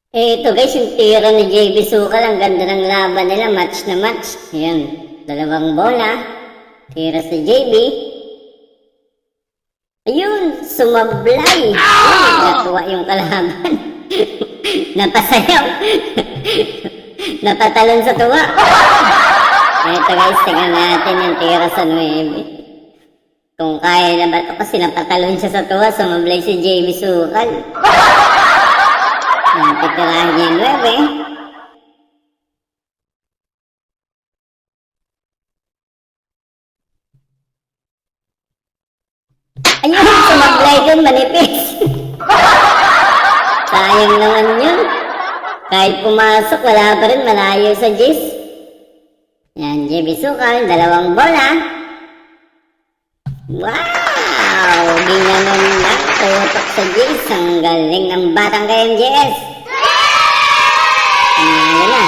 Ito guys, yung tira ni JB Sukal, ang ganda ng laban nila, match na match. Ayan, dalawang bola, tira sa JB. Ayun, sumablay. Ayun, natuwa yung kalaban. Napasayaw. Napatalon sa tuwa. Ito guys, tingnan natin yung tira sa 9. Kung kaya na ba ito, kasi napatalon siya sa tuwa, sumablay si JB Sukal. Titirahan niya yung 9. Ayun, sumablay dun, manipis. Sayang naman yun. Kahit pumasok, wala pa rin, malayo sa Jis. Yan, JB Sukal, dalawang bola. Wow! Ginanon na, tutok sa Jis. Ang galing ng batang KMJS. Ano na?